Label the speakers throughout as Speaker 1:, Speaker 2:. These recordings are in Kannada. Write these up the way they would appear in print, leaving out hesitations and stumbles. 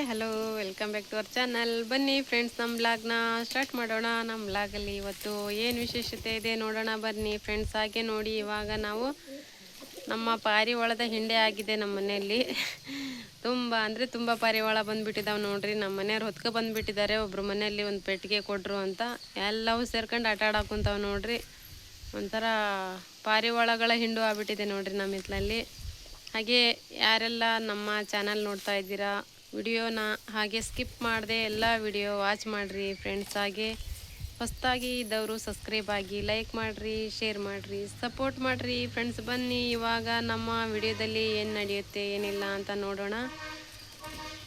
Speaker 1: Hello, welcome back to our channel. ಬನ್ನಿ ಫ್ರೆಂಡ್ಸ್, ನಮ್ಮ ಬ್ಲಾಗ್ನ ಸ್ಟಾರ್ಟ್ ಮಾಡೋಣ. ನಮ್ಮ ಬ್ಲಾಗಲ್ಲಿ ಇವತ್ತು ಏನು ವಿಶೇಷತೆ ಇದೆ ನೋಡೋಣ ಬನ್ನಿ ಫ್ರೆಂಡ್ಸ್. ಹಾಗೆ ನೋಡಿ, ಇವಾಗ ನಾವು ನಮ್ಮ ಪಾರಿವಾಳದ ಹಿಂಡೆ ಆಗಿದೆ ನಮ್ಮ ಮನೆಯಲ್ಲಿ. ತುಂಬ ಅಂದರೆ ತುಂಬ ಪಾರಿವಾಳ ಬಂದುಬಿಟ್ಟಿದ್ದಾವೆ ನೋಡ್ರಿ. ನಮ್ಮ ಮನೆಯವ್ರು ಹೊತ್ಕೊ ಬಂದುಬಿಟ್ಟಿದ್ದಾರೆ. ಒಬ್ಬರು ಮನೆಯಲ್ಲಿ ಒಂದು ಪೆಟ್ಟಿಗೆ ಕೊಟ್ಟರು ಅಂತ ಎಲ್ಲವೂ ಸೇರ್ಕೊಂಡು ಆಟ ಆಡಾಕುಂತಾವೆ ನೋಡ್ರಿ. ಒಂಥರ ಪಾರಿವಾಳಗಳ ಹಿಂಡು ಆಗ್ಬಿಟ್ಟಿದೆ ನೋಡ್ರಿ ನಮ್ಮ ಹಿತ್ಲಲ್ಲಿ. ಹಾಗೆ ಯಾರೆಲ್ಲ ನಮ್ಮ ಚಾನಲ್ ನೋಡ್ತಾ ಇದ್ದೀರಾ, ವಿಡಿಯೋನ ಹಾಗೆ ಸ್ಕಿಪ್ ಮಾಡದೆ ಎಲ್ಲ ವಿಡಿಯೋ ವಾಚ್ ಮಾಡಿರಿ ಫ್ರೆಂಡ್ಸ್. ಹಾಗೆ ಹೊಸದಾಗಿ ಇದ್ದವರು ಸಬ್ಸ್ಕ್ರೈಬ್ ಆಗಿ, ಲೈಕ್ ಮಾಡಿರಿ, ಶೇರ್ ಮಾಡಿರಿ, ಸಪೋರ್ಟ್ ಮಾಡಿರಿ ಫ್ರೆಂಡ್ಸ್. ಬನ್ನಿ ಇವಾಗ ನಮ್ಮ ವಿಡಿಯೋದಲ್ಲಿ ಏನು ನಡೆಯುತ್ತೆ ಏನಿಲ್ಲ ಅಂತ ನೋಡೋಣ.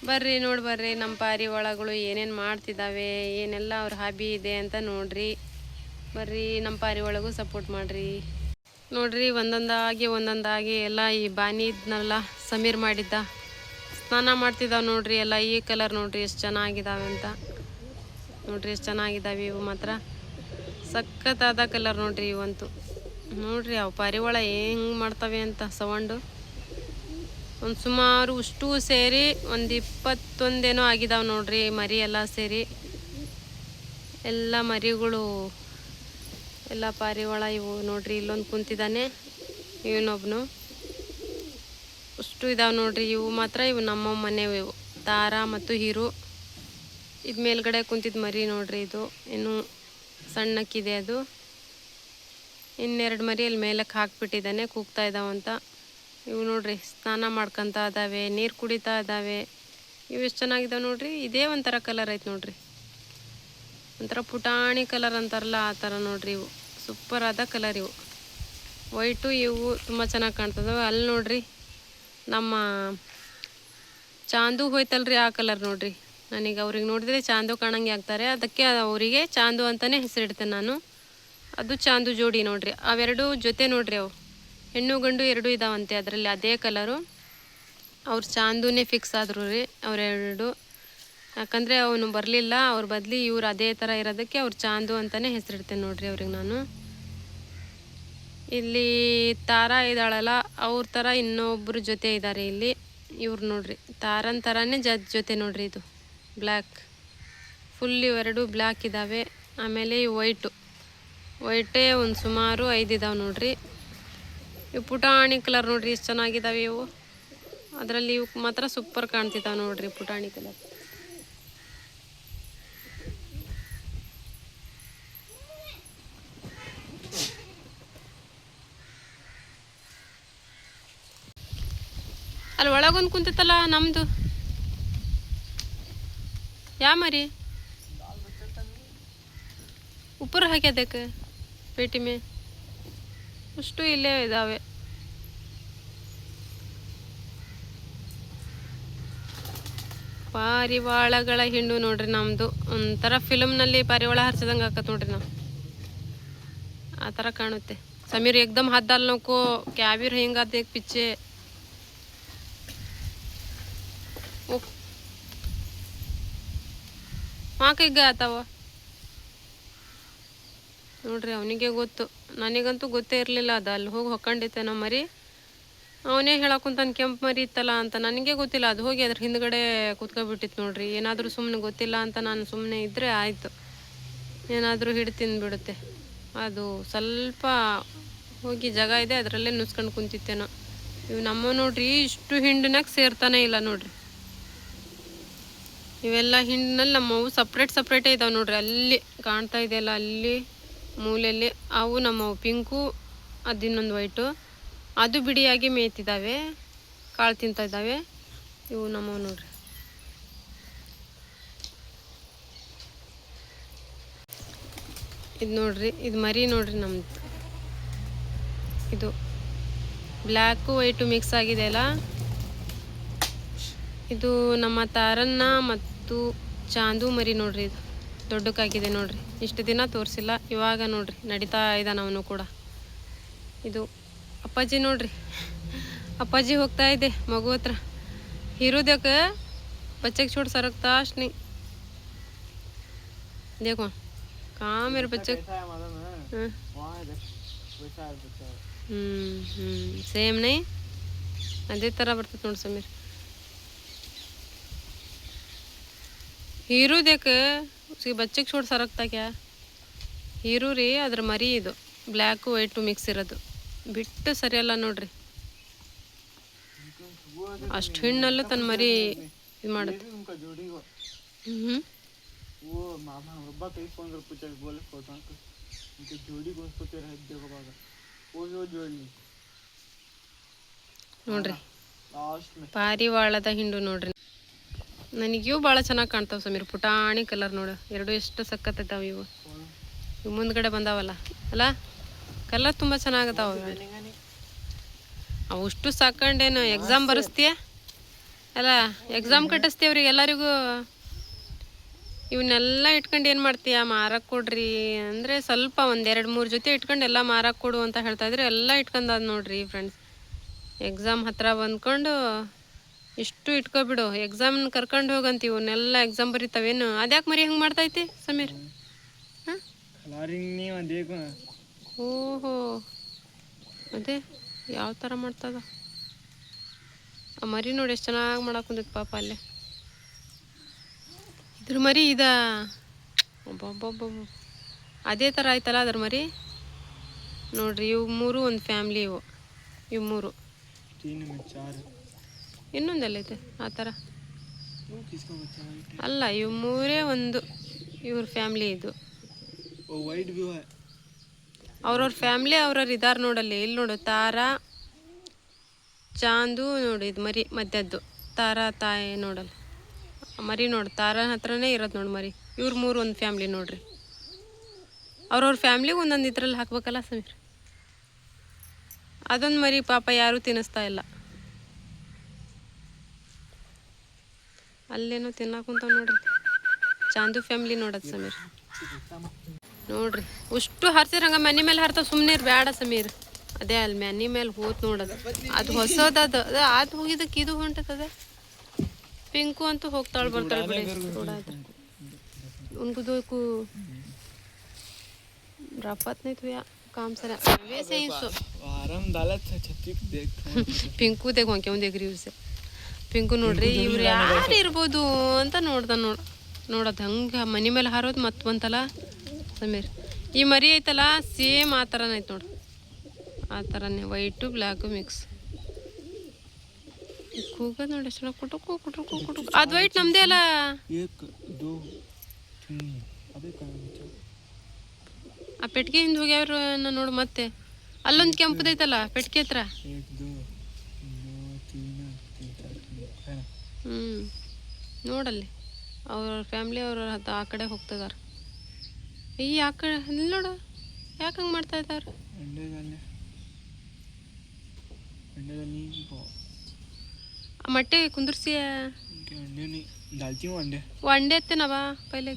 Speaker 1: ಬರ್ರಿ ಬರ್ರಿ ನಮ್ಮ ಪಾರಿವಾಳಗಳು ಏನೇನು ಮಾಡ್ತಿದ್ದಾವೆ, ಏನೆಲ್ಲ ಅವ್ರ ಹಾಬಿ ಇದೆ ಅಂತ ನೋಡ್ರಿ. ಬರ್ರಿ ನಮ್ಮ ಪಾರಿವಾಳಗೂ ಸಪೋರ್ಟ್ ಮಾಡಿರಿ. ನೋಡ್ರಿ ಒಂದೊಂದಾಗಿ ಎಲ್ಲ ಈ ಬಾನಿ ಇದ್ನಲ್ಲ ಸಮೀರ್ ಮಾಡಿದ್ದ ಸ್ನಾನ ಮಾಡ್ತಿದ್ದಾವೆ ನೋಡ್ರಿ. ಎಲ್ಲ ಈ ಕಲರ್ ನೋಡ್ರಿ ಎಷ್ಟು ಚೆನ್ನಾಗಿದ್ದಾವೆ ಅಂತ. ನೋಡ್ರಿ ಎಷ್ಟು ಚೆನ್ನಾಗಿದ್ದಾವೆ ಇವು, ಮಾತ್ರ ಸಖತ್ತಾದ ಕಲರ್ ನೋಡ್ರಿ ಇವಂತೂ. ನೋಡ್ರಿ ಅವು ಪಾರಿವಾಳ ಹೆಂಗೆ ಮಾಡ್ತವೆ ಅಂತ ಸೌಂಡು. ಒಂದು ಸುಮಾರು ಅಷ್ಟು ಸೇರಿ ಒಂದು 21 ಆಗಿದಾವೆ ನೋಡ್ರಿ ಮರಿ ಎಲ್ಲ ಸೇರಿ. ಎಲ್ಲ ಮರಿಗಳು ಎಲ್ಲ ಪಾರಿವಾಳ ಇವು ನೋಡ್ರಿ. ಇಲ್ಲೊಂದು ಕುಂತಿದ್ದಾನೆ, ಇವನೊಬ್ನು. ಅಷ್ಟು ಇದಾವೆ ನೋಡ್ರಿ ಇವು ಮಾತ್ರ. ಇವು ನಮ್ಮ ಮನೆವು, ಇವು ತಾರಾ ಮತ್ತು ಹೀರು. ಇದು ಮೇಲ್ಗಡೆ ಕುಂತಿದ್ದು ಮರಿ ನೋಡ್ರಿ. ಇದು ಇನ್ನು ಸಣ್ಣಕ್ಕಿದೆ ಅದು. ಇನ್ನೆರಡು ಮರಿ ಅಲ್ಲಿ ಮೇಲಕ್ಕೆ ಹಾಕ್ಬಿಟ್ಟಿದ್ದಾನೆ, ಕೂಗ್ತಾ ಇದ್ದಾವಂತ. ಇವು ನೋಡ್ರಿ ಸ್ನಾನ ಮಾಡ್ಕೊತಾ ಇದ್ದಾವೆ, ನೀರು ಕುಡಿತಾ ಇದ್ದಾವೆ. ಇವು ಎಷ್ಟು ಚೆನ್ನಾಗಿದ್ದಾವೆ ನೋಡ್ರಿ. ಇದೇ ಒಂಥರ ಕಲರ್ ಐತೆ ನೋಡ್ರಿ, ಒಂಥರ ಪುಟಾಣಿ ಕಲರ್ ಅಂತಾರಲ್ಲ ಆ ಥರ ನೋಡ್ರಿ. ಇವು ಸೂಪರ್ ಆದ ಕಲರ್. ಇವು ವೈಟು ಇವು ತುಂಬ ಚೆನ್ನಾಗಿ ಕಾಣ್ತದವೆ. ಅಲ್ಲಿ ನೋಡ್ರಿ ನಮ್ಮ ಚಾಂದು ಹೋಯ್ತಲ್ರಿ, ಆ ಕಲರ್ ನೋಡ್ರಿ. ನನಗೆ ಅವ್ರಿಗೆ ನೋಡಿದರೆ ಚಾಂದು ಕಾಣಂಗೆ ಆಗ್ತಾರೆ, ಅದಕ್ಕೆ ಅವರಿಗೆ ಚಾಂದು ಅಂತಲೇ ಹೆಸರಿಡ್ತೇನೆ ನಾನು. ಅದು ಚಾಂದು ಜೋಡಿ ನೋಡ್ರಿ. ಅವೆರಡು ಜೊತೆ ನೋಡ್ರಿ, ಅವು ಹೆಣ್ಣು ಗಂಡು ಎರಡೂ ಇದಾವಂತೆ ಅದರಲ್ಲಿ ಅದೇ ಕಲರು. ಅವ್ರು ಚಾಂದುನೇ ಫಿಕ್ಸ್ ಆದರು ರೀ ಅವರೆರಡು. ಯಾಕಂದರೆ ಅವನು ಬರಲಿಲ್ಲ, ಅವ್ರ ಬದಲಿ ಇವ್ರು ಅದೇ ಥರ ಇರೋದಕ್ಕೆ ಅವ್ರು ಚಾಂದು ಅಂತಲೇ ಹೆಸರಿಡ್ತೇನೆ ನೋಡ್ರಿ ಅವ್ರಿಗೆ ನಾನು. ಇಲ್ಲಿ ತಾರಾ ಇದ್ದಾಳಲ್ಲ, ಅವ್ರ ಥರ ಇನ್ನೊಬ್ಬರು ಜೊತೆ ಇದ್ದಾರೆ ಇಲ್ಲಿ. ಇವ್ರು ನೋಡ್ರಿ ತಾರನ್ ಥರನೇ ಜೊತೆ ನೋಡ್ರಿ. ಇದು ಬ್ಲ್ಯಾಕ್ ಫುಲ್, ಇವೆರಡು ಬ್ಲ್ಯಾಕ್ ಇದ್ದಾವೆ. ಆಮೇಲೆ ಇವು ವೈಟೇ ಒಂದು ಸುಮಾರು 5 ಇದಾವೆ ನೋಡ್ರಿ. ಇವು ಪುಟಾಣಿ ಕಲರ್ ನೋಡ್ರಿ, ಎಷ್ಟು ಚೆನ್ನಾಗಿದ್ದಾವೆ ಇವು. ಅದರಲ್ಲಿ ಇವು ಮಾತ್ರ ಸೂಪರ್ ಕಾಣ್ತಿದ್ದಾವೆ ನೋಡ್ರಿ, ಪುಟಾಣಿ ಕಲರ್. ಅಲ್ಲಿ ಒಳಗೊಂದು ಕುಂತಿತ್ತಲ್ಲ ನಮ್ಮದು, ಯಾ ಮರಿ ಉಪ್ಪರ್ ಹಾಕ್ಯದಕ್ಕೆ ಪೇಟಿ ಮೇ ಅಷ್ಟು ಇಲ್ಲೇ ಇದ್ದಾವೆ. ಪಾರಿವಾಳಗಳ ಹಿಂಡು ನೋಡ್ರಿ ನಮ್ಮದು. ಒಂಥರ ಫಿಲಮ್ನಲ್ಲಿ ಪಾರಿವಾಳ ಹರ್ಸದಂಗೆ ಆಕತ್ ನೋಡ್ರಿ ನಾವು, ಆ ಥರ ಕಾಣುತ್ತೆ. ಸಮೀರ್ ಏಕ್ದಮ್ ಹದ್ದಲ್ ನೋಕೋ ಕ್ಯಾಬಿರ್ ಹಿಂಗಾದ ಪಿಚ್ಚೆ. ಮಾಕೈಗ ಆತಾವ ನೋಡ್ರಿ. ಅವನಿಗೆ ಗೊತ್ತು, ನನಗಂತೂ ಗೊತ್ತೇ ಇರಲಿಲ್ಲ. ಅದು ಅಲ್ಲಿ ಹೋಗಿ ಹೊಕ್ಕೊಂಡಿತ್ತೆ ನಮ್ಮ ಮರಿ. ಅವನೇ ಹೇಳಕ್ಕಂತಾನೆ ಕೆಂಪು ಮರಿ ಇತ್ತಲ್ಲ ಅಂತ. ನನಗೆ ಗೊತ್ತಿಲ್ಲ, ಅದು ಹೋಗಿ ಅದ್ರ ಹಿಂದ್ಗಡೆ ಕೂತ್ಕೊಬಿಟ್ಟಿತ್ತು ನೋಡ್ರಿ. ಏನಾದರೂ ಸುಮ್ಮನೆ ಗೊತ್ತಿಲ್ಲ ಅಂತ ನಾನು ಸುಮ್ಮನೆ ಇದ್ದರೆ ಆಯಿತು, ಏನಾದರೂ ಹಿಡಿ ತಿಂದುಬಿಡುತ್ತೆ. ಅದು ಸ್ವಲ್ಪ ಹೋಗಿ ಜಾಗ ಇದೆ, ಅದರಲ್ಲೇ ನುಸ್ಕೊಂಡು ಕುಂತಿತ್ತೇನೋ. ಇವು ನಮ್ಮ ನೋಡ್ರಿ ಇಷ್ಟು ಹಿಂಡಿನಾಗ ಸೇರ್ತಾನೆ ಇಲ್ಲ ನೋಡ್ರಿ. ಇವೆಲ್ಲ ಹಿಂಡಿನಲ್ಲಿ ನಮ್ಮವು ಸಪ್ರೇಟೇ ಇದಾವೆ ನೋಡ್ರಿ. ಅಲ್ಲಿ ಕಾಣ್ತಾ ಇದೆಯಲ್ಲ, ಅಲ್ಲಿ ಮೂಲೆಯಲ್ಲಿ ಅವು ನಮ್ಮವು ಪಿಂಕು, ಅದು ಇನ್ನೊಂದು ವೈಟು. ಅದು ಬಿಡಿಯಾಗಿ ಮೇಯ್ತಿದ್ದಾವೆ, ಕಾಳು ತಿಂತಾ ಇದ್ದಾವೆ. ಇವು ನಮ್ಮವು ನೋಡ್ರಿ. ಇದು ನೋಡ್ರಿ, ಇದು ಮರಿ ನೋಡ್ರಿ ನಮ್ದು. ಇದು ಬ್ಲ್ಯಾಕು ವೈಟು ಮಿಕ್ಸ್ ಆಗಿದೆ ಅಲ್ಲ, ಇದು ನಮ್ಮ ತಾರನ್ನ ಮತ್ತು ಚಾಂದು ಮರಿ ನೋಡ್ರಿ. ಇದು ದೊಡ್ಡಕ್ಕಾಗಿದೆ ನೋಡ್ರಿ. ಇಷ್ಟು ದಿನ ತೋರಿಸಿಲ್ಲ, ಇವಾಗ ನೋಡ್ರಿ ನಡೀತಾ ಇದ್ದಾನೆ ಅವನು ಕೂಡ. ಇದು ಅಪ್ಪಾಜಿ ನೋಡ್ರಿ, ಅಪ್ಪಾಜಿ ಹೋಗ್ತಾ ಇದೆ ಮಗು ಹತ್ರ. ಹೀರೋದಕ್ಕೆ ಬಚ್ಚೆಗೆ छोड़ सरकता नहीं देखो कहाँ मेरे बच्चे. ಸೇಮ್ ನೈ ಅದೇ ಥರ ಬರ್ತದೆ ನೋಡಿ ಸಮೀರ್. हीरू देख बच्चे छोड़ सरकता क्या हीरू ರೀ ಅದ್ರ ಮರಿ ಇದು ಬ್ಲ್ಯಾಕ್ ವೈಟು ಮಿಕ್ಸ್ ಇರೋದು ಬಿಟ್ಟು ಸರಿಯಲ್ಲ ನೋಡ್ರಿ ಅಷ್ಟು ಹೆಣ್ಣಲ್ಲೂ ತನ್ನ ಮರಿ ಇದು ಮಾಡುತ್ತೆ
Speaker 2: वो मामा रब्बा कहीं फोन कर पूछा बोले फोटो उनके जोड़ी कौन सा तेरा है देखो बाबा वो जो जोड़ी
Speaker 1: ನೋಡ್ರಿ
Speaker 2: लास्ट में
Speaker 1: ಪಾರಿವಾಳದ ಹಿಂಡು ನೋಡ್ರಿ ನನಗೆ ಇವು ಭಾಳ ಚೆನ್ನಾಗಿ ಕಾಣ್ತಾವೆ ಸಮೀರ್ ಪುಟಾಣಿ ಕಲರ್ ನೋಡು ಎರಡು ಎಷ್ಟು ಸಕ್ಕತ್ತೈತಾವ ಇವು ಇವು ಮುಂದ್ಗಡೆ ಬಂದಾವಲ್ಲ ಅಲ್ಲ ಕಲರ್ ತುಂಬ ಚೆನ್ನಾಗತ್ತಾವ ಅವು ಅಷ್ಟು ಸಾಕೊಂಡೇನು ಎಕ್ಸಾಮ್ ಬರೆಸ್ತೀಯ ಅಲ್ಲ ಎಕ್ಸಾಮ್ ಕಟ್ಟಿಸ್ತೀಯ ಅವ್ರಿಗೆ ಎಲ್ಲರಿಗೂ ಇವನ್ನೆಲ್ಲ ಇಟ್ಕೊಂಡು ಏನು ಮಾಡ್ತೀಯ ಮಾರಕ್ಕೆ ಕೊಡ್ರಿ ಅಂದರೆ ಸ್ವಲ್ಪ ಒಂದು 2-3 ಜೊತೆ ಇಟ್ಕೊಂಡು ಎಲ್ಲ ಮಾರಕ್ಕೆ ಕೊಡು ಅಂತ ಹೇಳ್ತಾಯಿದ್ರು ಎಲ್ಲ ಇಟ್ಕೊಂಡಾದ ನೋಡ್ರಿ ಫ್ರೆಂಡ್ಸ್ ಎಕ್ಸಾಮ್ ಹತ್ರ ಬಂದ್ಕೊಂಡು ಇಷ್ಟು ಇಟ್ಕೊಬಿಡು ಎಕ್ಸಾಮ್ನ ಕರ್ಕೊಂಡು ಹೋಗಂತ ಇವನ್ನೆಲ್ಲ ಎಕ್ಸಾಮ್ ಬರೀತಾವೇನು ಅದ್ಯಾಕೆ ಮರಿ ಹಂಗೆ ಮಾಡ್ತೈತಿ ಸಮೀರ್ ಹಾಂ ಓಹೋ ಅದೇ ಯಾವ ಥರ ಮಾಡ್ತದ ಆ ಮರಿ ನೋಡಿ ಎಷ್ಟು ಚೆನ್ನಾಗಿ ಮಾಡಕ್ಕೆ ಕುಂದೈತೆ ಪಾಪ ಅಲ್ಲೇ ಇದ್ರ ಮರಿ ಇದ ಒಬ್ಬೊಬ್ಬೊಬ್ಬ ಅದೇ ಥರ ಆಯ್ತಲ್ಲ ಅದ್ರ ಮರಿ ನೋಡ್ರಿ ಇವು ಮೂರು ಒಂದು ಫ್ಯಾಮ್ಲಿ ಇವು ಮೂರು ಇನ್ನೊಂದೆಲ್ಲೈತೆ ಆ ಥರ ಅಲ್ಲ ಇವು ಮೂರೇ ಒಂದು ಇವ್ರ ಫ್ಯಾಮ್ಲಿ ಇದು ಅವ್ರವ್ರ ಫ್ಯಾಮ್ಲಿ ಅವ್ರವ್ರು ಇದಾರೆ ನೋಡಲ್ಲಿ ಇಲ್ಲಿ ನೋಡು ತಾರಾ ಚಾಂದು ನೋಡಿ ಇದು ಮರಿ ಮಧ್ಯದ್ದು ತಾರಾ ತಾಯಿ ನೋಡಲ್ಲ ಮರಿ ನೋಡಿ ತಾರ ಹತ್ರನೇ ಇರೋದು ನೋಡಿ ಮರಿ ಇವ್ರು ಮೂರು ಒಂದು ಫ್ಯಾಮ್ಲಿ ನೋಡ್ರಿ ಅವ್ರವ್ರ ಫ್ಯಾಮ್ಲಿಗೆ ಒಂದೊಂದು ಇದ್ರಲ್ಲಿ ಹಾಕ್ಬೇಕಲ್ಲ ಸಮೀರ್ ಅದೊಂದು ಮರಿ ಪಾಪ ಯಾರೂ ತಿನ್ನಿಸ್ತಾ ಇಲ್ಲ ಅಲ್ಲೇನೋ ತಿನ್ನಾಕುಂತಾವ ನೋಡ್ರಿ ಚಾಂದು ಫ್ಯಾಮ್ಲಿ ನೋಡೋದು ಸಮೀರ್ ನೋಡ್ರಿ ಅಷ್ಟು ಹರ್ಸಿರ ಹಂಗೆ ಮನೆ ಮೇಲೆ ಹರ್ತಾವ ಸುಮ್ಮನೆ ಬೇಡ ಸಮೀರ್ ಅದೇ ಅಲ್ಲಿ ಮನೆ ಮೇಲೆ ಹೋತ್ ನೋಡೋದು ಅದು ಹೊಸದದು ಅದು ಹೋಗಿದ್ದಕ್ಕೆ ಇದು ಹೊಂಟದ ಪಿಂಕು ಅಂತೂ ಹೋಗ್ತಾಳೆ ಬರ್ತಾಳೆ ಬಿಡಿ थोड़ा उनको तो को राफत नहीं तो या काम से वैसे ही सो
Speaker 2: आराम दालत छत्ती देख
Speaker 1: ಪಿಂಕು देखो क्यों देख रही उसे ಪಿಂಕು ನೋಡ್ರಿ ಇವ್ರು ಯಾರು ಇರ್ಬೋದು ಅಂತ ನೋಡೋದು ಹಂಗೆ ಮನೆ ಮೇಲೆ ಹಾರೋದು ಮತ್ತೆ ಬಂತಲ್ಲ ಸಮೀರ್ ಈ ಮರಿ ಐತಲ್ಲ ಸೇಮ್ ಆ ಥರನೇ ಐತೆ ನೋಡ್ರಿ ಆ ಥರನೇ ವೈಟು ಬ್ಲ್ಯಾಕು ಮಿಕ್ಸ್ ಕೂಗೋದು ನೋಡಿ ಎಷ್ಟು ಕುಟುಕು ಕುಟುಕು ಕುಟುಕು ಅದು ವೈಟ್ ನಮ್ಮದೇ ಅಲ್ಲ ಆ ಪೆಟ್ಟಿಗೆ ಹಿಂದೆ ಹೋಗ್ಯಾವ್ರು ನೋಡು ಮತ್ತೆ ಅಲ್ಲೊಂದು ಕೆಂಪದೈತಲ್ಲ ಪೆಟ್ಟಿಗೆ ಹತ್ರ ನೋಡಲ್ಲಿ ಅವ್ರ ಫ್ಯಾಮ್ಲಿ ಅವ್ರ ಆ ಕಡೆ ಹೋಗ್ತಿದಾರ ಈ ಆ ಕಡೆ ಅಲ್ಲಿ ನೋಡು ಯಾಕೆ ಹಂಗೆ ಮಾಡ್ತಾ ಇದ್ದಾರೆ ಆ ಮಟ್ಟೆ ಕುಂದ್ರಿಸಿ ಒಂಡೆ ಎತ್ತೇನವ ಪೈಲೆ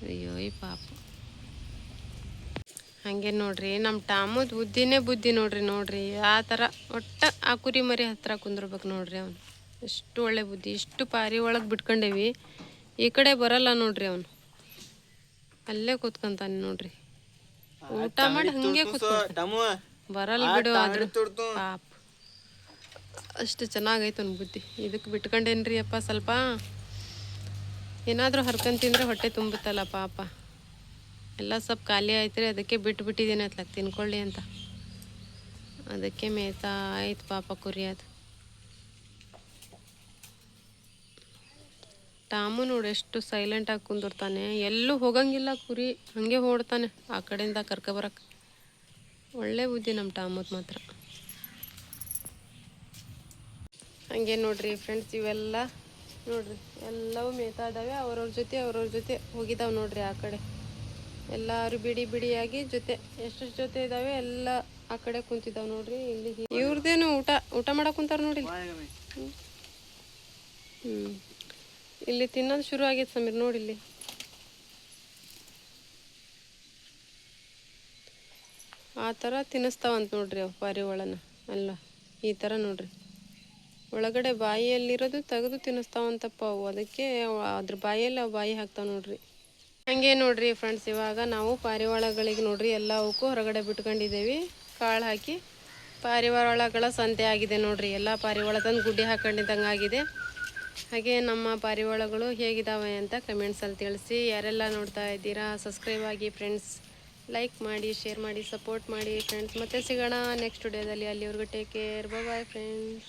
Speaker 1: ಅಯ್ಯೋ ಈ ಪಾಪ ಹಂಗೆ ನೋಡ್ರಿ ನಮ್ಮ ಟಾಮದ್ ಬುದ್ಧಿನೇ ಬುದ್ಧಿ ನೋಡ್ರಿ ಆ ಥರ ಒಟ್ಟ ಆ ಕುರಿ ಮರಿ ಹತ್ರ ಕುಂದಿರ್ಬೇಕು ನೋಡ್ರಿ ಅವನು ಎಷ್ಟು ಒಳ್ಳೆ ಬುದ್ಧಿ ಇಷ್ಟು ಪಾರಿ ಒಳಗೆ ಬಿಟ್ಕೊಂಡೇವಿ ಈ ಕಡೆ ಬರಲ್ಲ ನೋಡ್ರಿ ಅವನು ಅಲ್ಲೇ ಕೂತ್ಕೊಂತಾನೆ ನೋಡ್ರಿ ಊಟ ಮಾಡಿ ಹಂಗೆ ಕೂತ್ಕೊಂತಾನೆ ಬರಲ್ಲ ಬಿಡು ಆದ್ರೆ ಪಾಪ ಅಷ್ಟು ಚೆನ್ನಾಗೈತೆ ಅವ್ನ ಬುದ್ಧಿ ಇದಕ್ಕೆ ಬಿಟ್ಕೊಂಡೇನ್ರಿ ಅಪ್ಪ ಸ್ವಲ್ಪ ಏನಾದರೂ ಹರ್ಕೊಂಡು ತಿಂದರೆ ಹೊಟ್ಟೆ ತುಂಬುತ್ತಲ್ಲ ಪಾಪ ಎಲ್ಲ ಸ್ವಲ್ಪ ಖಾಲಿ ಆಯ್ತು ಅದಕ್ಕೆ ಬಿಟ್ಟಿದ್ದೀನಿ ಅತ್ಲಾಗ ತಿನ್ಕೊಳ್ಳಿ ಅಂತ ಅದಕ್ಕೆ ಮೇಯ್ತಾ ಆಯ್ತು ಪಾಪ ಕುರಿ ಅದು ಟಾಮು ನೋಡಿ ಎಷ್ಟು ಸೈಲೆಂಟಾಗಿ ಕುಂದಿರ್ತಾನೆ ಎಲ್ಲೂ ಹೋಗಂಗಿಲ್ಲ ಕುರಿ ಹಾಗೆ ಓಡ್ತಾನೆ ಆ ಕಡೆಯಿಂದ ಕರ್ಕೊಬರಕ್ಕೆ ಒಳ್ಳೆ ಬುದ್ಧಿ ನಮ್ಮ ಟಾಮದ್ ಮಾತ್ರ ಹಂಗೆ ನೋಡ್ರಿ ಫ್ರೆಂಡ್ಸ್ ಇವೆಲ್ಲ ನೋಡ್ರಿ ಎಲ್ಲವೂ ಮೇಯ್ತಾ ಇದ್ದಾವೆ ಅವ್ರವ್ರ ಜೊತೆ ಹೋಗಿದ್ದಾವೆ ನೋಡ್ರಿ ಆ ಕಡೆ ಎಲ್ಲರೂ ಬಿಡಿಯಾಗಿ ಜೊತೆ ಎಷ್ಟು ಜೊತೆ ಇದ್ದಾವೆ ಎಲ್ಲ ಆ ಕಡೆ ಕುಂತಿದ್ದಾವೆ ನೋಡ್ರಿ ಇಲ್ಲಿ ಇವ್ರದ್ದೇನು ಊಟ ಮಾಡಕ್ಕೆ ಕುಂತಾರ ನೋಡಿ ಇಲ್ಲಿ ತಿನ್ನೋದು ಶುರು ಆಗೈತೆ ಸಮೀರ್ ನೋಡಿ ಇಲ್ಲಿ ಆ ಥರ ತಿನ್ನಿಸ್ತಾವಂತ ನೋಡ್ರಿ ಅವು ಪಾರಿವಾಳನ ಅಲ್ಲ ಈ ಥರ ನೋಡ್ರಿ ಒಳಗಡೆ ಬಾಯಿಯಲ್ಲಿರೋದು ತೆಗೆದು ತಿನ್ನಿಸ್ತಾವಂತಪ್ಪ ಅವು ಅದಕ್ಕೆ ಅದ್ರ ಬಾಯಲ್ಲಿ ಅವು ಬಾಯಿ ಹಾಕ್ತಾವೆ ನೋಡ್ರಿ ಹಂಗೆ ನೋಡ್ರಿ ಫ್ರೆಂಡ್ಸ್ ಇವಾಗ ನಾವು ಪಾರಿವಾಳಗಳಿಗೆ ನೋಡ್ರಿ ಎಲ್ಲ ಅವಕ್ಕೂ ಹೊರಗಡೆ ಬಿಟ್ಕೊಂಡಿದ್ದೇವೆ ಕಾಳು ಹಾಕಿ ಪಾರಿವಾಳಗಳ ಸಂತೆ ಆಗಿದೆ ನೋಡ್ರಿ ಎಲ್ಲ ಪಾರಿವಾಳ ತಂದು ಗುಡ್ಡೆ ಹಾಕೊಂಡಿದ್ದಂಗೆ ಆಗಿದೆ ಹಾಗೆ ನಮ್ಮ ಪಾರಿವಾಳಗಳು ಹೇಗಿದ್ದಾವೆ ಅಂತ ಕಮೆಂಟ್ಸಲ್ಲಿ ತಿಳಿಸಿ. ಯಾರೆಲ್ಲ ನೋಡ್ತಾ ಇದ್ದೀರಾ ಸಬ್ಸ್ಕ್ರೈಬ್ ಆಗಿ ಫ್ರೆಂಡ್ಸ್, ಲೈಕ್ ಮಾಡಿ, ಶೇರ್ ಮಾಡಿ, ಸಪೋರ್ಟ್ ಮಾಡಿ ಫ್ರೆಂಡ್ಸ್. ಮತ್ತೆ ಸಿಗೋಣ ನೆಕ್ಸ್ಟ್ ವಿಡಿಯೋದಲ್ಲಿ. ಅಲ್ಲಿವರೆಗೂ ಟೇಕ್ ಕೇರ್, ಬಾಯ್ ಫ್ರೆಂಡ್ಸ್.